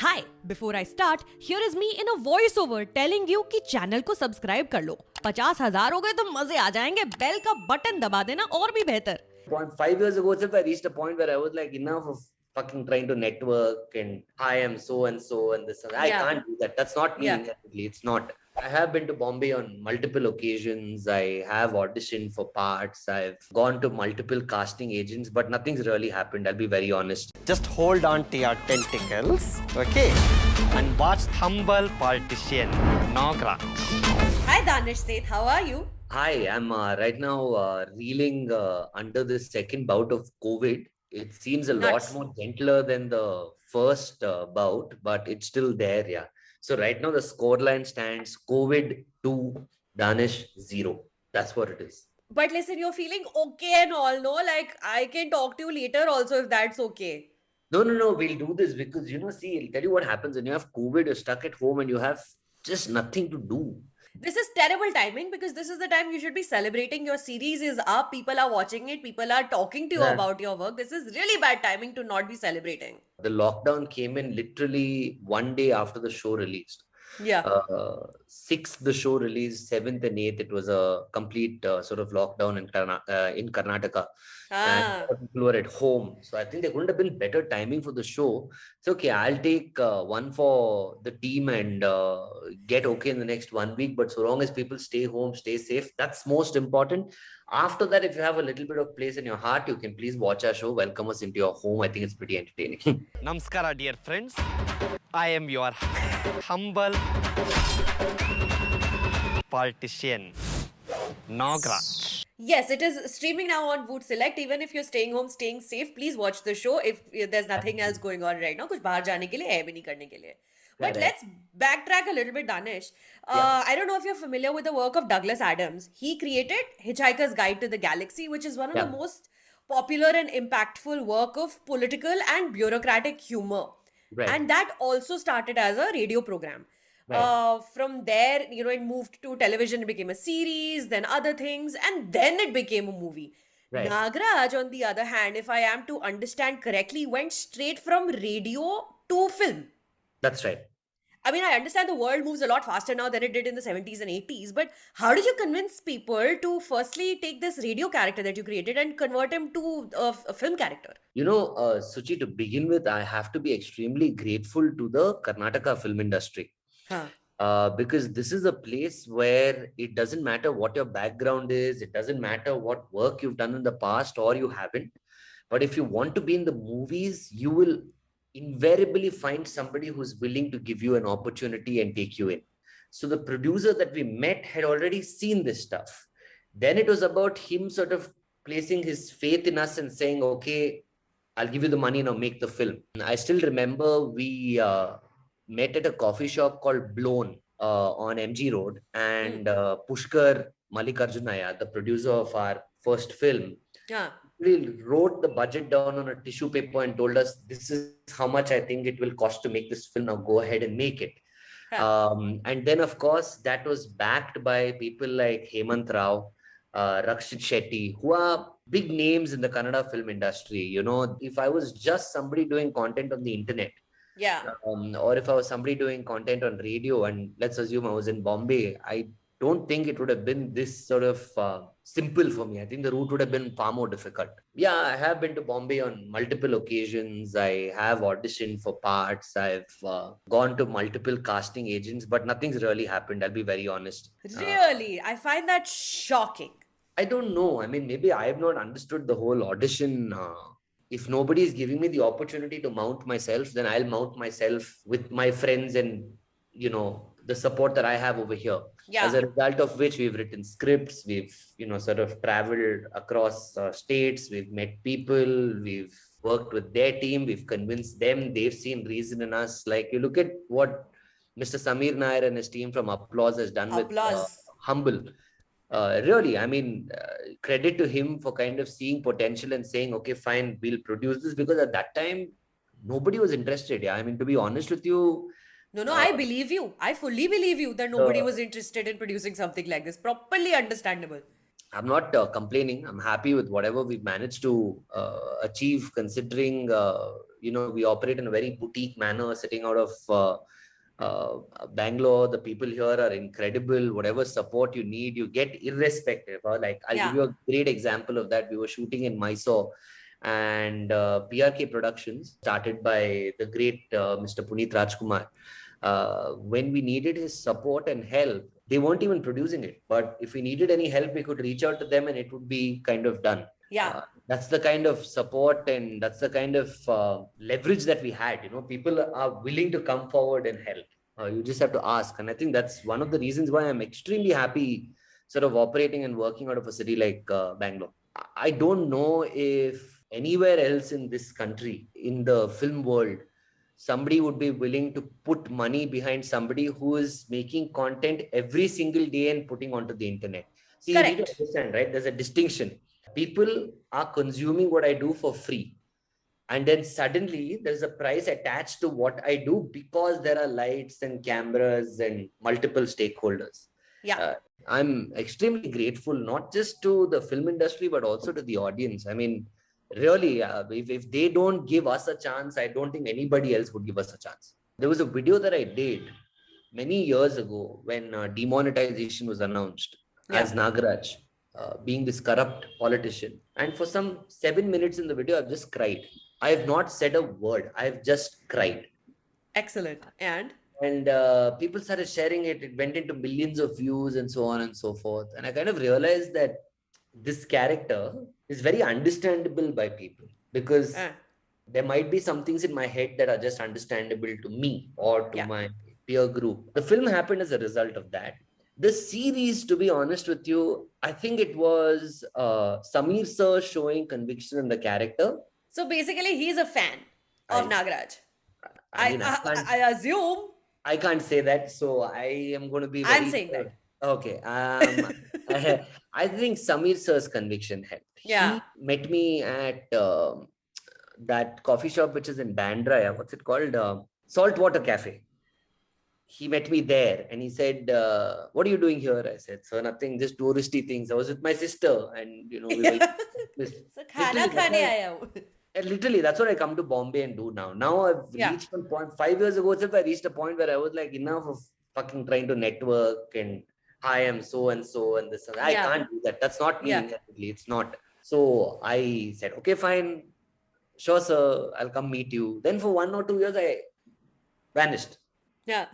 Hi, before I start, here is me in a voiceover telling you कि channel को subscribe कर लो। 50,000 हो गए तो मजे आ जाएंगे। बेल का बटन दबा देना और भी बेहतर। 5 years ago, I reached a point where I was like, enough of fucking trying to network and I am so and so and this. I can't do that. That's not me. Inherently. It's not. I have been to Bombay on multiple occasions. I have auditioned for parts. I've gone to multiple casting agents, but nothing's really happened. I'll be very honest. Just hold on to your tentacles, okay? And watch Humble Politician Nograj. Hi Danish Sait, how are you? Hi, I'm right now reeling under this second bout of COVID. It seems a lot more gentler than the first bout, but it's still there, yeah. So right now the scoreline stands COVID 2, Danish 0. That's what it is. But listen, you're feeling okay and all, no? Like, I can talk to you later also if that's okay. No, we'll do this because, see, I'll tell you what happens when you have COVID, you're stuck at home and you have just nothing to do. This is terrible timing because this is the time you should be celebrating. Your series is up, people are watching it, people are talking to you about your work. This is really bad timing to not be celebrating. The lockdown came in literally one day after the show released. Yeah. 6th, the show released, 7th and 8th, it was a complete sort of lockdown in Karnataka. And people were at home. So I think there couldn't have been better timing for the show. It's okay, I'll take one for the team and get okay in the next 1 week. But so long as people stay home, stay safe, that's most important. After that, if you have a little bit of place in your heart, you can please watch our show, welcome us into your home. I think it's pretty entertaining. Namaskara, dear friends. I am your humble politician, Nograj. Yes, it is streaming now on Voot Select. Even if you're staying home, staying safe, please watch the show. If there's nothing else going on right now, कुछ बाहर जाने के लिए है भी नहीं करने के लिए. But let's backtrack a little bit, Danish. I don't know if you're familiar with the work of Douglas Adams. He created Hitchhiker's Guide to the Galaxy, which is one of the most popular and impactful work of political and bureaucratic humor. Right. And that also started as a radio program. From there, it moved to television, it became a series, then other things, and then it became a movie. Right. Nagraj, on the other hand, if I am to understand correctly, went straight from radio to film. That's right. I mean, I understand the world moves a lot faster now than it did in the 70s and 80s, but how did you convince people to firstly take this radio character that you created and convert him to a film character? Suchi, to begin with, I have to be extremely grateful to the Karnataka film industry. Because this is a place where it doesn't matter what your background is, it doesn't matter what work you've done in the past or you haven't. But if you want to be in the movies, you will invariably find somebody who's willing to give you an opportunity and take you in. So the producer that we met had already seen this stuff. Then it was about him sort of placing his faith in us and saying, okay, I'll give you the money, now make the film. I still remember we met at a coffee shop called Blown on MG Road, and Pushkar Mallikarjunaya, the producer of our first film, we wrote the budget down on a tissue paper and told us, this is how much I think it will cost to make this film. Now go ahead and make it. And then, of course, that was backed by people like Hemant Rao, Rakshit Shetty, who are big names in the Kannada film industry. If I was just somebody doing content on the internet, or if I was somebody doing content on radio, and let's assume I was in Bombay, I don't think it would have been this sort of simple for me. I think the route would have been far more difficult. Yeah, I have been to Bombay on multiple occasions. I have auditioned for parts. I've gone to multiple casting agents, but nothing's really happened. I'll be very honest. Really? I find that shocking. I don't know. I mean, maybe I have not understood the whole audition. If nobody is giving me the opportunity to mount myself, then I'll mount myself with my friends and, the support that I have over here. As a result of which we've written scripts, we've, sort of traveled across states, we've met people, we've worked with their team, we've convinced them, they've seen reason in us. Like, you look at what Mr. Samir Nair and his team from Applause has done with Humble. Really, I mean, credit to him for kind of seeing potential and saying, okay, fine, we'll produce this, because at that time, nobody was interested. I mean, to be honest with you. No, I believe you. I fully believe you that nobody was interested in producing something like this. Properly understandable. I'm not complaining. I'm happy with whatever we've managed to achieve, considering, we operate in a very boutique manner, sitting out of Bangalore. The people here are incredible. Whatever support you need, you get irrespective. Like, I'll give you a great example of that. We were shooting in Mysore, and PRK Productions, started by the great Mr. Puneet Rajkumar. When we needed his support and help, they weren't even producing it. But if we needed any help, we could reach out to them and it would be kind of done. That's the kind of support and that's the kind of leverage that we had. People are willing to come forward and help. You just have to ask. And I think that's one of the reasons why I'm extremely happy sort of operating and working out of a city like Bangalore. I don't know if anywhere else in this country, in the film world, somebody would be willing to put money behind somebody who is making content every single day and putting onto the internet. See, you need to understand, right? There's a distinction. People are consuming what I do for free. And then suddenly there's a price attached to what I do because there are lights and cameras and multiple stakeholders. I'm extremely grateful, not just to the film industry, but also to the audience. I mean, really, if they don't give us a chance, I don't think anybody else would give us a chance. There was a video that I did many years ago when demonetization was announced as Nograj, being this corrupt politician. And for some 7 minutes in the video, I've just cried. I have not said a word. I've just cried. Excellent. And people started sharing it. It went into millions of views and so on and so forth. And I kind of realized that this character is very understandable by people because there might be some things in my head that are just understandable to me or to my peer group. The film happened as a result of that. The series, to be honest with you, I think it was Samir sir showing conviction in the character. So basically, he's a fan of Nograj. I assume. I can't say that, so I am going to be very... I'm saying that. Okay. I think Samir sir's conviction helped. He met me at that coffee shop which is in Bandra. What's it called? Saltwater Cafe. He met me there and he said, what are you doing here? I said, sir, nothing, just touristy things. I was with my sister and, we were... So, khana khane aaya hu. Literally, that's what I come to Bombay and do now. Now I've reached one point. 5 years ago, itself, I reached a point where I was like, enough of fucking trying to network and I am so and so and this. I can't do that. That's not me. It's not. So I said, okay, fine. Sure, sir. I'll come meet you. Then for 1 or 2 years, I vanished. Yeah.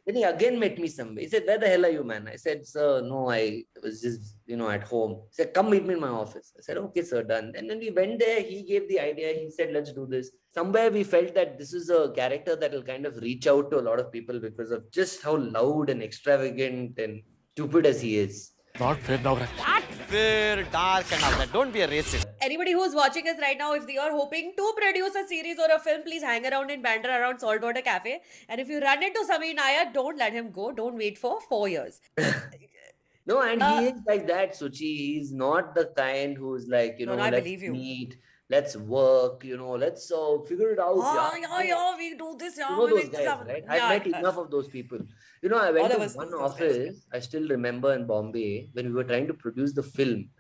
Then he again met me somewhere. He said, where the hell are you, man? I said, sir, no, I was just, at home. He said, come meet me in my office. I said, okay, sir, done. And when we went there, he gave the idea. He said, let's do this. Somewhere we felt that this is a character that will kind of reach out to a lot of people because of just how loud and extravagant and stupid as he is. Not fair, Nograj. Not fair, dark and all that. Don't be a racist. Anybody who's watching us right now, if they are hoping to produce a series or a film, please hang around in Bandra around Saltwater Cafe. And if you run into Samir Nair, don't let him go. Don't wait for 4 years. No, and he is like that, Suchi. He's not the kind who's like, let's meet, let's work, let's figure it out. We do this. Those guys, right? I've met enough of those people. I went to one office, I still remember in Bombay, when we were trying to produce the film.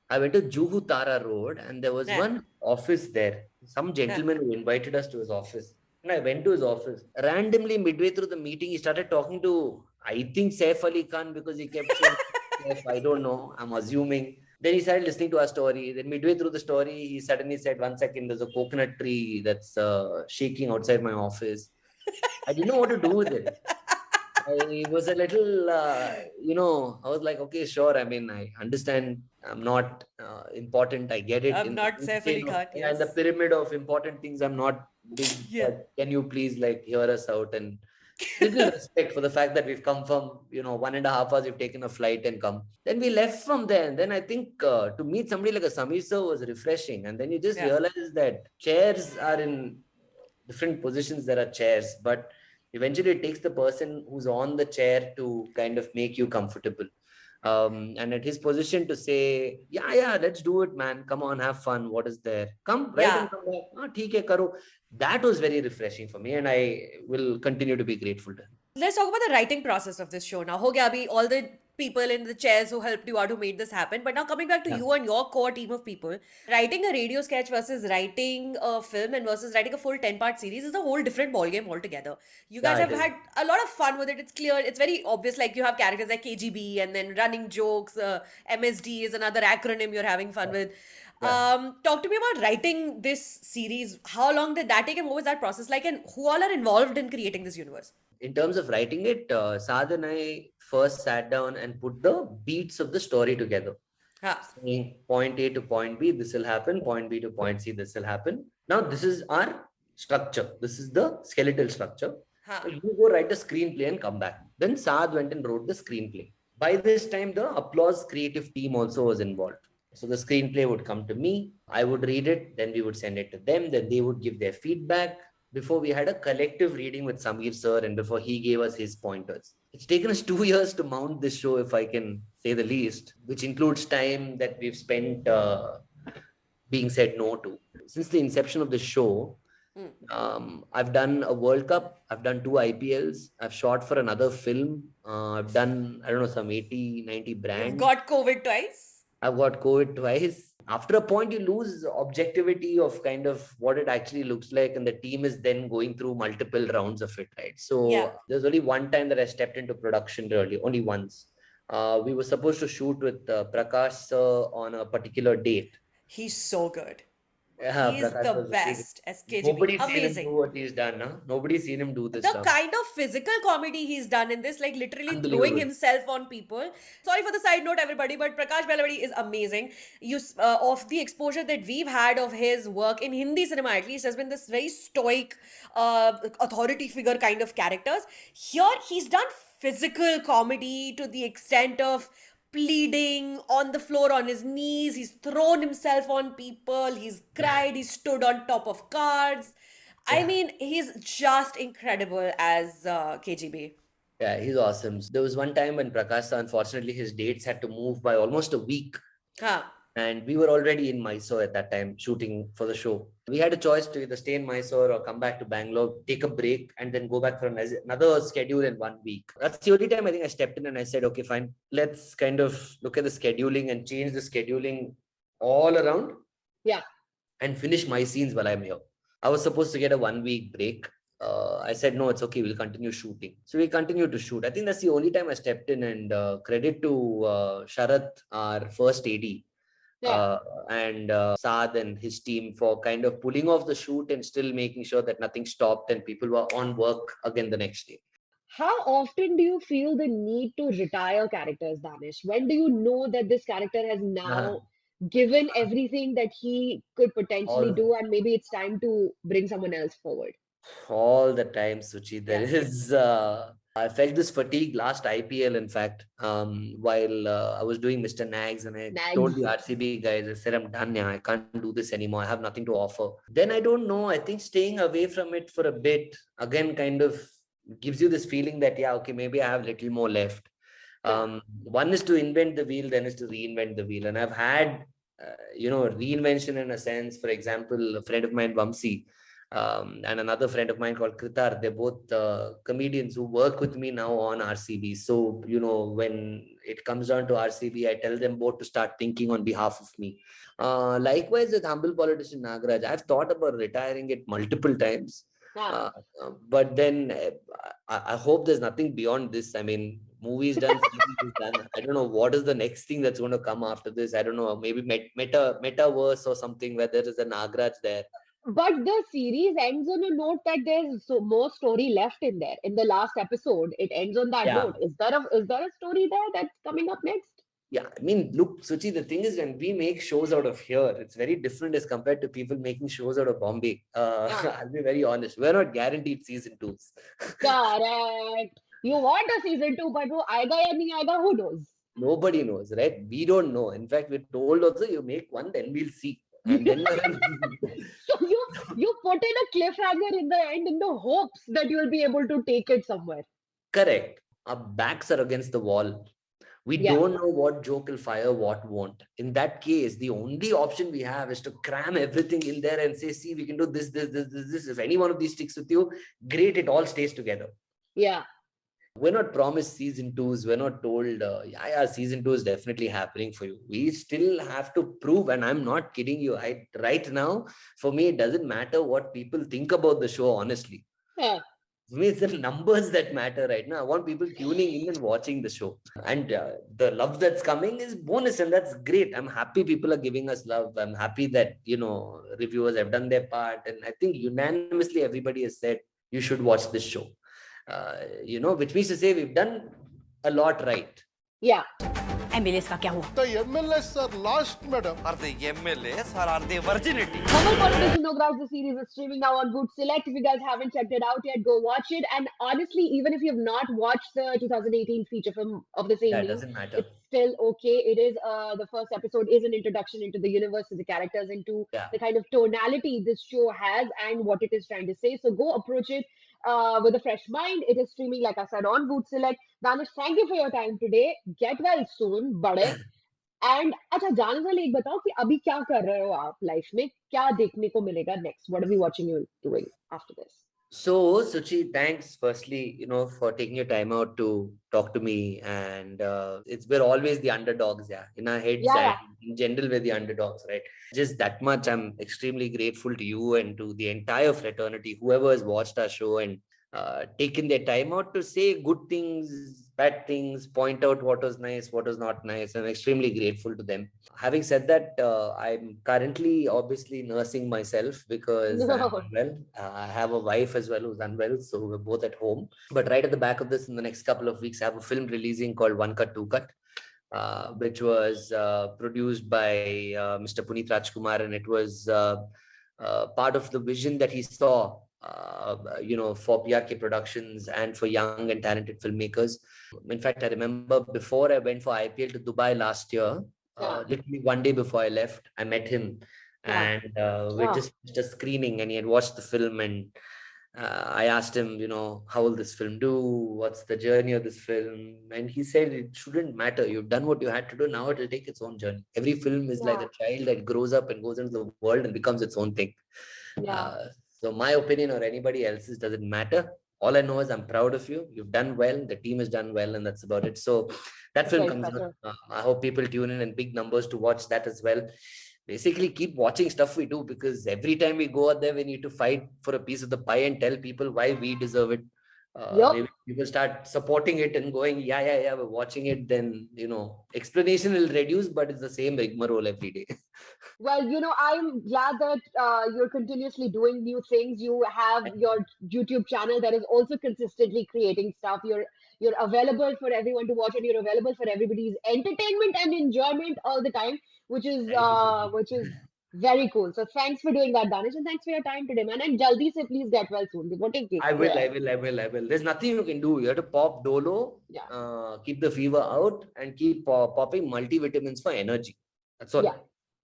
I went to Juhu Tara Road and there was one office there. Some gentleman who invited us to his office. And I went to his office. Randomly, midway through the meeting, he started talking to, I think, Saif Ali Khan because he kept saying, Saif, I don't know, I'm assuming. Then he started listening to our story. Then midway through the story, he suddenly said, 1 second, there's a coconut tree that's shaking outside my office. I didn't know what to do with it. I was a little, I was like, okay, sure. I mean, I understand I'm not important. I get it. I'm not Saif Ali Khan. Yeah, in the pyramid of important things, I'm not big. Can you please hear us out and little respect for the fact that we've come from, 1.5 hours, we've taken a flight and come. Then we left from there. And then I think to meet somebody like a Samir sir was refreshing. And then you just realize that chairs are in different positions. There are chairs, but eventually it takes the person who's on the chair to kind of make you comfortable. And at his position to say, let's do it, man. Come on, have fun. What is there? Come, and come back. Theek hai, karo. That was very refreshing for me and I will continue to be grateful to him. Let's talk about the writing process of this show now. Ho gaya abhi, all the people in the chairs who helped you out, who made this happen. But now coming back to you and your core team of people, writing a radio sketch versus writing a film and versus writing a full 10-part series is a whole different ballgame altogether. You guys Yeah, it have is. had a lot of fun with it. It's clear, it's very obvious. Like you have characters like KGB and then running jokes. MSD is another acronym you're having fun with. Yeah. Talk to me about writing this series. How long did that take and what was that process like? And who all are involved in creating this universe? In terms of writing it, Saad and I first sat down and put the beats of the story together. Ha. Saying point A to point B, this will happen. Point B to point C, this will happen. Now, this is our structure. This is the skeletal structure. Ha. So you go write a screenplay and come back. Then Saad went and wrote the screenplay. By this time, the Applause creative team also was involved. So the screenplay would come to me. I would read it. Then we would send it to them. Then they would give their feedback. Before we had a collective reading with Samir sir and before he gave us his pointers. It's taken us 2 years to mount this show, if I can say the least, which includes time that we've spent being said no to. Since the inception of the show, I've done a World Cup, I've done 2 IPLs, I've shot for another film, I've done, I don't know, some 80, 90 brands. You've got COVID twice. I've got COVID twice. After a point, you lose objectivity of kind of what it actually looks like. And the team is then going through multiple rounds of it, right? So there's only one time that I stepped into production really, only once. We were supposed to shoot with Prakash on a particular date. He's so good. Yeah, He's the best as KGB. Nobody's Amazing. seen him do what he's done, huh? Nobody's seen him do this The stuff. kind of physical comedy he's done in this, like literally throwing himself on people. Sorry for the side note, everybody, but Prakash Belawadi is amazing. Of the exposure that we've had of his work in Hindi cinema, at least, has been this very stoic, authority figure kind of characters. Here, he's done physical comedy to the extent of pleading on the floor on his knees. He's thrown himself on people. He's cried. He stood on top of cars. I mean, he's just incredible as KGB. Yeah, he's awesome. There was one time when Prakash, unfortunately, his dates had to move by almost a week. And we were already in Mysore at that time shooting for the show. We had a choice to either stay in Mysore or come back to Bangalore, take a break, and then go back for another schedule in 1 week. That's the only time I think I stepped in and I said, okay, fine, let's kind of look at the scheduling and change the scheduling all around. Yeah. And finish my scenes while I'm here. I was supposed to get a 1 week break. I said, no, it's okay. We'll continue shooting. So we continued to shoot. I think that's the only time I stepped in, and credit to Sharath, our first AD. And Saad and his team for kind of pulling off the shoot and still making sure that nothing stopped and people were on work again the next day. How often do you feel the need to retire characters, Danish? When do you know that this character has now given everything that he could potentially do and maybe it's time to bring someone else forward? All the time, Suchi. There is... I felt this fatigue last IPL, in fact, while I was doing Mr. Nags, and I told the RCB guys, I said, I'm done now. I can't do this anymore. I have nothing to offer. Then I don't know. I think staying away from it for a bit, again, kind of gives you this feeling that, yeah, okay, maybe I have a little more left. One is to invent the wheel, then is to reinvent the wheel. And I've had, reinvention in a sense. For example, a friend of mine, Vamsi, and another friend of mine called Kritar, they're both comedians who work with me now on RCB. So, when it comes down to RCB, I tell them both to start thinking on behalf of me. Likewise with Humble Politician Nograj, I've thought about retiring it multiple times. But then I hope there's nothing beyond this. I mean, movies done, series done. I don't know what is the next thing that's going to come after this. I don't know, maybe metaverse or something where there is a Nagraj there. But the series ends on a note that there's more story left in there. In the last episode, it ends on that note. Is there a story there that's coming up next? Yeah, I mean, look, Suchi, the thing is, when we make shows out of here, it's very different as compared to people making shows out of Bombay. I'll be very honest. We're not guaranteed season 2s. Correct. You want a season 2, but who aayega ya nahi aayega, who knows? Nobody knows, right? We don't know. In fact, we're told also, you make one, then we'll see. And then so you put in a cliffhanger in the end in the hopes that you'll be able to take it somewhere. Correct. Our backs are against the wall. We don't know what joke will fire, what won't. In that case, the only option we have is to cram everything in there and say, see, we can do this. If any one of these sticks with you, great, it all stays together. Yeah. We're not promised season 2s. We're not told, yeah, season 2 is definitely happening for you. We still have to prove, and I'm not kidding you. Right now, for me, it doesn't matter what people think about the show, honestly. Yeah. For me, it's the numbers that matter right now. I want people tuning in and watching the show. And the love that's coming is bonus, and that's great. I'm happy people are giving us love. I'm happy that, reviewers have done their part. And I think unanimously everybody has said, you should watch this show. Which means to say we've done a lot right. Yeah. MLAs का क्या हुआ? The MLAs are lost, madam. Are the MLAs or are they virginity? Humble Politician Nograj, the series is streaming now on Voot Select. If you guys haven't checked it out yet, go watch it. And honestly, even if you have not watched the 2018 feature film of the same That name, doesn't matter. it's still okay. It is the first episode is an introduction into the universe, to the characters, into the kind of tonality this show has and what it is trying to say. So go approach it with a fresh mind. It is streaming, like I said, on Voot Select. Danish, thank you for your time today. Get well soon, bade. And अच्छा जाने वाले एक बताओ कि अभी क्या कर रहे हो आप लाइफ में, क्या देखने को मिलेगा next, what are we watching you doing after this? So, Suchi, thanks firstly, for taking your time out to talk to me. And we're always the underdogs, in our heads. Yeah. And in general, we're the underdogs, right? Just that much, I'm extremely grateful to you and to the entire fraternity, whoever has watched our show and taken their time out to say good things, bad things, point out what was nice, what was not nice. I'm extremely grateful to them. Having said that, I'm currently obviously nursing myself because I'm unwell. I have a wife as well who's unwell, so we're both at home. But right at the back of this, in the next couple of weeks, I have a film releasing called One Cut, Two Cut, which was produced by Mr. Puneet Rajkumar, and it was part of the vision that he saw for PRK Productions and for young and talented filmmakers. In fact, I remember before I went for IPL to Dubai last year, literally one day before I left, I met him and we just finished a screening and he had watched the film, and I asked him, how will this film do? What's the journey of this film? And he said, it shouldn't matter. You've done what you had to do. Now it will take its own journey. Every film is like a child that grows up and goes into the world and becomes its own thing. So my opinion or anybody else's doesn't matter. All I know is I'm proud of you. You've done well. The team has done well, and that's about it. So that film comes out. I hope people tune in big numbers to watch that as well. Basically, keep watching stuff we do, because every time we go out there, we need to fight for a piece of the pie and tell people why we deserve it. Maybe people start supporting it and going, yeah, we're watching it, then, explanation will reduce, but it's the same rigmarole every day. Well, I'm glad that you're continuously doing new things. You have your YouTube channel that is also consistently creating stuff. You're available for everyone to watch, and you're available for everybody's entertainment and enjoyment all the time, which is very cool. So thanks for doing that, Danish, and thanks for your time today, man. And jaldi se please get well soon. I will. There's nothing you can do. You have to pop Dolo, keep the fever out, and keep popping multivitamins for energy. That's all. Yeah.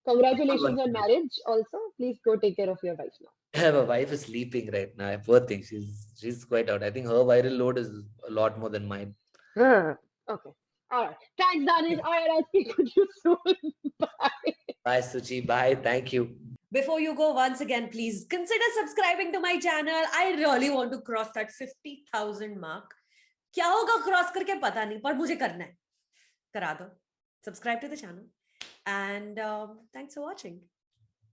Congratulations on marriage also. Please go take care of your wife now. My wife is sleeping right now. Poor thing. She's quite out. I think her viral load is a lot more than mine. Okay. All right. Thanks, Danish. All right, I'll speak with you soon. Bye. Bye, Suchi. Bye. Thank you. Before you go, once again, please consider subscribing to my channel. I really want to cross that 50,000 mark. क्या होगा cross करके पता नहीं, पर मुझे करना है. करा दो. Subscribe to the channel. And thanks for watching.